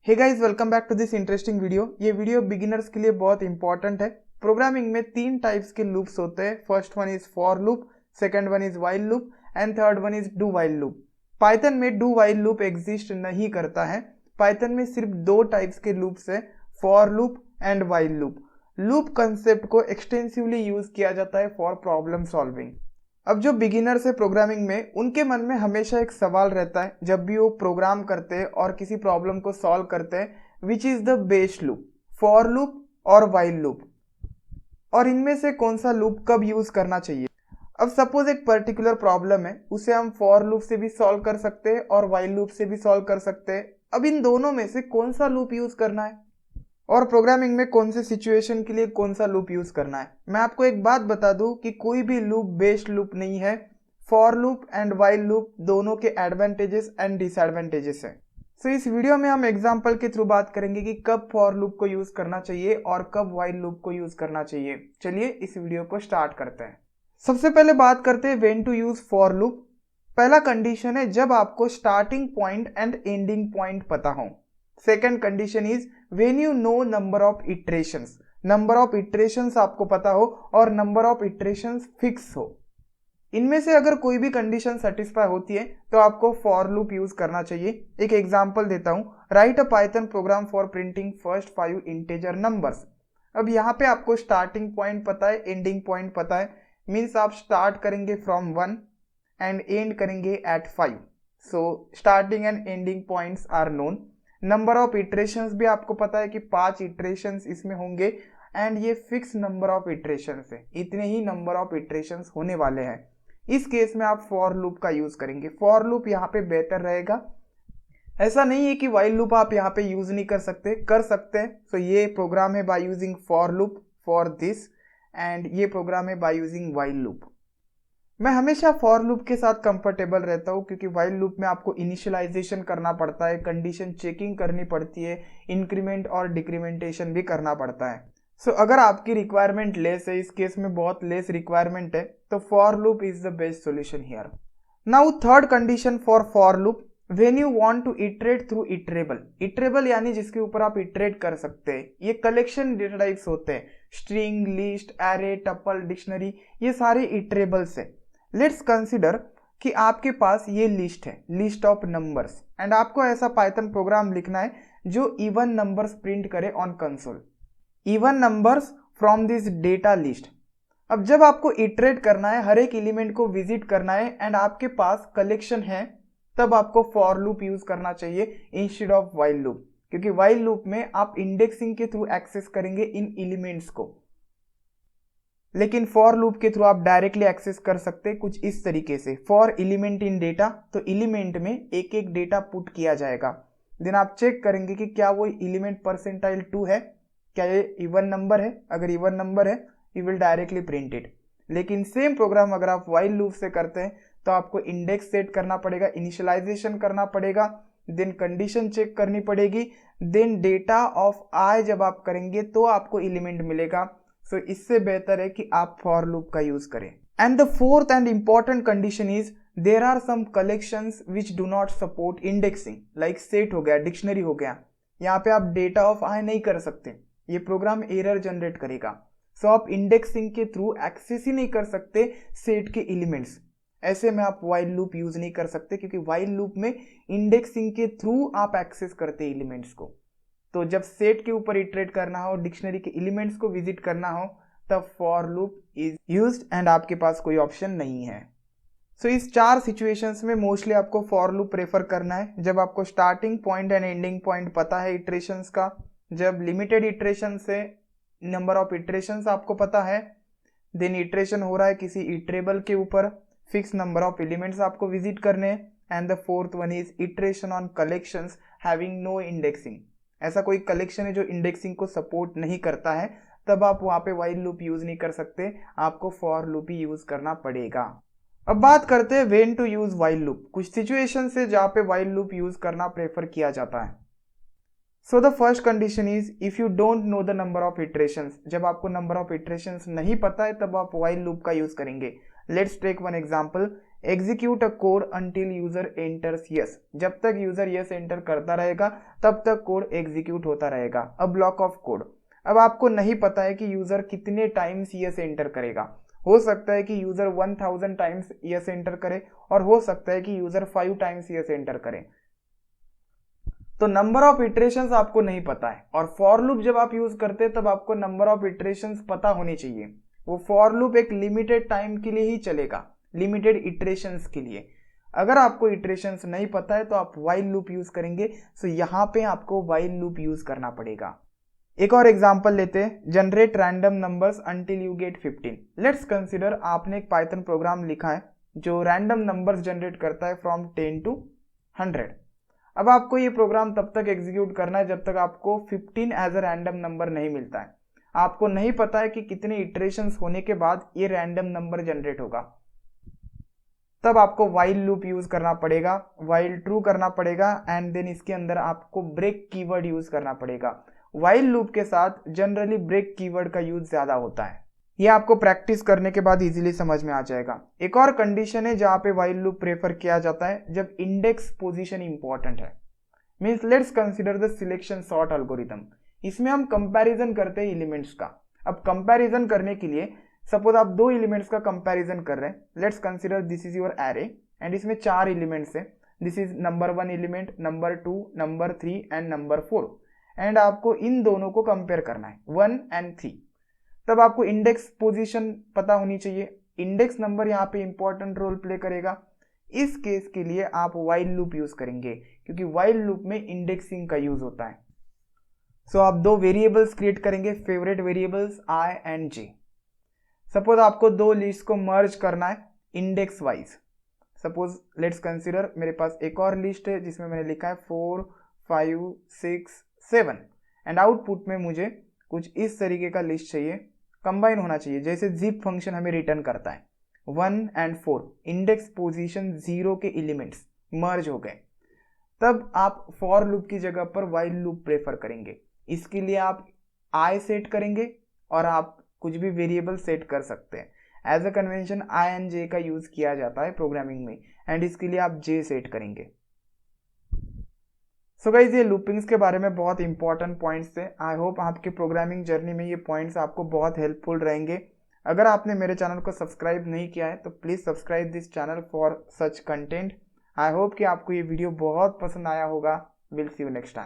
Hey guys, welcome back to this interesting video. ये video beginners के लिए बहुत इंपॉर्टेंट है। प्रोग्रामिंग में तीन टाइप्स के लूप्स होते हैं। First one is for loop, second one is while loop and third one is do while loop. Python में डू व्हाइल लूप एग्जिस्ट नहीं करता है। पाइथन में सिर्फ दो टाइप्स के लूप्स है, for loop and while loop. Loop concept को एक्सटेंसिवली यूज किया जाता है फॉर प्रॉब्लम सॉल्विंग। अब जो बिगिनर्स है प्रोग्रामिंग में, उनके मन में हमेशा एक सवाल रहता है जब भी वो प्रोग्राम करते हैं और किसी प्रॉब्लम को सॉल्व करते हैं, which is the best loop, for loop और व्हाइल लूप, और इनमें से कौन सा लूप कब यूज करना चाहिए। अब सपोज एक पर्टिकुलर प्रॉब्लम है, उसे हम फॉर लूप से भी सॉल्व कर सकते हैं और व्हाइल लूप से भी सॉल्व कर सकते हैं। अब इन दोनों में से कौन सा लूप यूज करना है और प्रोग्रामिंग में कौन से सिचुएशन के लिए कौन सा लूप यूज करना है। मैं आपको एक बात बता दूं कि कोई भी लूप बेस्ड लूप नहीं है। For loop and while loop दोनों के एडवांटेजेस एंड डिसएडवांटेजेस हैं। सो इस वीडियो में हम एग्जांपल के थ्रू बात करेंगे कि कब फॉर लूप को यूज करना चाहिए और कब व्हाइल लूप को यूज करना चाहिए। चलिए इस वीडियो को स्टार्ट करते हैं। सबसे पहले बात करते हैं when to use for loop. पहला कंडीशन है जब आपको starting point and ending point पता हो। Second condition is when you know number of iterations, number of iterations आपको पता हो और नंबर ऑफ इटरेशंस फिक्स हो। इनमें से अगर कोई भी कंडीशन सेटिस्फाई होती है तो आपको फॉर लूप यूज करना चाहिए। एक एग्जांपल देता हूं, right a Python programme for printing first 5 integer numbers. अब यहाँ पे आपको स्टार्टिंग पॉइंट पता है, एंडिंग पॉइंट पता है, मीन्स आप स्टार्ट करेंगे फ्रॉम 1 एंड एंड करेंगे at 5। So starting and ending points are known. Number of iterations भी आपको पता है कि 5 इटरेशंस इसमें होंगे एंड ये फिक्स नंबर ऑफ इटरेशंस है, इतने ही नंबर ऑफ इटरेशंस होने वाले हैं। इस केस में आप फॉर लूप का यूज करेंगे। फॉर लूप यहाँ पे बेहतर रहेगा। ऐसा नहीं है कि व्हाइल लूप आप यहाँ पे यूज नहीं कर सकते, कर सकते हैं। तो ये प्रोग्राम है by using for loop for this and ये प्रोग्राम है बाय यूजिंग व्हाइल लूप। मैं हमेशा फॉर लूप के साथ कंफर्टेबल रहता हूँ क्योंकि व्हाइल लूप में आपको इनिशियलाइजेशन करना पड़ता है, कंडीशन चेकिंग करनी पड़ती है, इंक्रीमेंट और डिक्रीमेंटेशन भी करना पड़ता है। सो अगर आपकी रिक्वायरमेंट लेस है, इस केस में बहुत लेस रिक्वायरमेंट है, तो for loop is the best solution here. Now third condition for loop, when you want to iterate through iterable. Iterable यानी जिसके ऊपर आप इटरेट कर सकते हैं। ये कलेक्शन डेटा टाइप्स होते हैं, string, list, array, tuple, dictionary, ये सारे इटरेबल्स है। लेट्स कंसिडर कि आपके पास ये लिस्ट है, लिस्ट ऑफ नंबर्स, एंड आपको ऐसा पाइथन प्रोग्राम लिखना है जो इवन नंबर्स प्रिंट करे on console, even numbers from this data list. अब जब आपको इटरेट करना है, हर एक एलिमेंट को विजिट करना है एंड आपके पास कलेक्शन है, तब आपको फॉर लूप यूज करना चाहिए इंस्टेड ऑफ व्हाइल लूप, क्योंकि व्हाइल लूप में आप इंडेक्सिंग के थ्रू एक्सेस करेंगे इन एलिमेंट्स को, लेकिन फॉर लूप के थ्रू आप डायरेक्टली एक्सेस कर सकते हैं कुछ इस तरीके से। फॉर एलिमेंट इन डेटा, तो एलिमेंट में एक एक डेटा पुट किया जाएगा, देन आप चेक करेंगे कि क्या वो एलिमेंट परसेंटाइल 2 है, क्या ये इवन नंबर है। अगर इवन नंबर है you will directly print it. लेकिन सेम प्रोग्राम अगर आप व्हाइल लूप से करते हैं तो आपको इंडेक्स सेट करना पड़ेगा, इनिशियलाइजेशन करना पड़ेगा, देन कंडीशन चेक करनी पड़ेगी, देन डेटा ऑफ आई जब आप करेंगे तो आपको एलिमेंट मिलेगा। सो इससे बेहतर है कि आप फॉर लूप का यूज करें। And the fourth and important condition is there are some collections which do not support indexing, like set हो गया, डिक्शनरी हो गया। यहाँ पे आप डेटा ऑफ आई नहीं कर सकते, ये प्रोग्राम एरर जनरेट करेगा। सो आप इंडेक्सिंग के थ्रू एक्सेस ही नहीं कर सकते सेट के एलिमेंट्स। ऐसे में आप व्हाइल लूप यूज नहीं कर सकते क्योंकि व्हाइल लूप में इंडेक्सिंग के थ्रू आप एक्सेस करते एलिमेंट्स को। तो जब सेट के ऊपर इटरेट करना हो, डिक्शनरी के एलिमेंट्स को विजिट करना हो, तब for loop is used and आपके पास कोई ऑप्शन नहीं है। सो इस 4 सिचुएशंस में मोस्टली आपको फॉर लूप प्रेफर करना है जब आपको starting point and ending point पता है इटरेशंस का, जब लिमिटेड इटरेशन से नंबर ऑफ इटरेशंस आपको पता है, देन इटरेशन हो रहा है किसी इटरेबल के ऊपर, फिक्स नंबर ऑफ एलिमेंट्स आपको विजिट करने, and the fourth one is iteration on collections having no indexing. ऐसा कोई कलेक्शन है जो इंडेक्सिंग को सपोर्ट नहीं करता है, तब आप वहां पे व्हाइल लूप यूज नहीं कर सकते, आपको फॉर लूप ही यूज करना पड़ेगा। अब बात करते हैं when to use while loop. कुछ सिचुएशन से जहां पे व्हाइल लूप यूज करना प्रेफर किया जाता है। So the first condition is if you don't know the number of iterations. जब आपको नंबर ऑफ इटरेशंस नहीं पता है तब आप व्हाइल लूप का यूज करेंगे। Let's take one example, execute a code until user enters yes, जब तक यूजर यस एंटर करता रहेगा तब तक कोड एग्जीक्यूट होता रहेगा। अ ब्लॉक ऑफ कोड, अब आपको नहीं पता है कि यूजर कितने टाइम्स यस एंटर करेगा। हो सकता है कि यूजर 1000 टाइम्स यस एंटर करे और हो सकता है कि यूजर 5 टाइम्स यस एंटर करे। तो नंबर ऑफ इटरेशंस आपको नहीं पता है, और फॉर लूप जब आप यूज करते हैं तब आपको नंबर ऑफ इटरेशंस पता होनी चाहिए। वो फॉर लूप एक लिमिटेड टाइम के लिए ही चलेगा, लिमिटेड इटरेशंस के लिए। अगर आपको इटरेशंस नहीं पता है तो आप वाइल लूप यूज करेंगे, तो यहां पे आपको वाइल लूप यूज करना पड़ेगा। एक और एग्जांपल लेते हैं, generate random numbers until you get 15। Let's consider आपने एक पाइथन प्रोग्राम लिखा है जो रैंडम नंबर्स जनरेट करता है फ्रॉम 10 to 100। अब आपको ये प्रोग्राम तब तक एग्जीक्यूट करना है जब तक आपको 15 एज अ रैंडम नंबर नहीं मिलता है। आपको नहीं पता है कि कितने इटरेशंस होने के बाद ये रैंडम नंबर जनरेट होगा। तब आपको वाइल लूप यूज करना पड़ेगा, वाइल ट्रू करना पड़ेगा, एंड देन इसके अंदर आपको ब्रेक कीवर्ड यूज करना पड़ेगा। वाइल लूप के साथ जनरली ब्रेक कीवर्ड का यूज ज्यादा होता है। ये आपको प्रैक्टिस करने के बाद इजीली समझ में आ जाएगा। एक और कंडीशन है जहां पे वाइल लूप प्रेफर किया जाता है जब इंडेक्स पोजीशन इंपॉर्टेंट है। Means let's consider the selection sort algorithm. इसमें हम कंपैरिजन करते हैं एलिमेंट्स का। अब कंपैरिजन करने के लिए सपोज आप दो एलिमेंट्स का कंपैरिजन कर रहे हैं। Let's consider this is your array and इसमें 4 एलिमेंट्स है। This is number 1 element, number 2, number 3 and number 4, and आपको इन दोनों को कंपेयर करना है 1 and 3। तब आपको इंडेक्स पोजीशन पता होनी चाहिए। इंडेक्स नंबर यहाँ पे इंपॉर्टेंट रोल प्ले करेगा। इस केस के लिए आप वाइल लूप यूज करेंगे क्योंकि वाइल लूप में इंडेक्सिंग का यूज होता है। सो आप दो वेरिएबल्स क्रिएट करेंगे, favourite variables I and J. Suppose आपको दो लिस्ट को मर्ज करना है index wise. Suppose let's consider मेरे पास एक और लिस्ट है जिसमें मैंने लिखा है 4, 5, 6, 7 एंड आउटपुट में मुझे कुछ इस तरीके का लिस्ट चाहिए, कंबाइन होना चाहिए जैसे जिप फंक्शन हमें रिटर्न करता है। 1 and 4 इंडेक्स पोजीशन 0 के एलिमेंट्स मर्ज हो गए। तब आप फॉर लूप की जगह पर वाइल लूप प्रेफर करेंगे। इसके लिए आप आई सेट करेंगे और आप कुछ भी वेरिएबल सेट कर सकते हैं। As a convention I and J का यूज किया जाता है प्रोग्रामिंग में, एंड इसके लिए आप जे सेट करेंगे। सो गाइस, ये लूपिंग्स के बारे में बहुत इंपॉर्टेंट पॉइंट्स थे। आई होप आपकी प्रोग्रामिंग जर्नी में ये पॉइंट्स आपको बहुत हेल्पफुल रहेंगे। अगर आपने मेरे चैनल को सब्सक्राइब नहीं किया है तो please subscribe this channel for such content. I hope कि आपको ये वीडियो बहुत पसंद आया होगा। Will see you next time.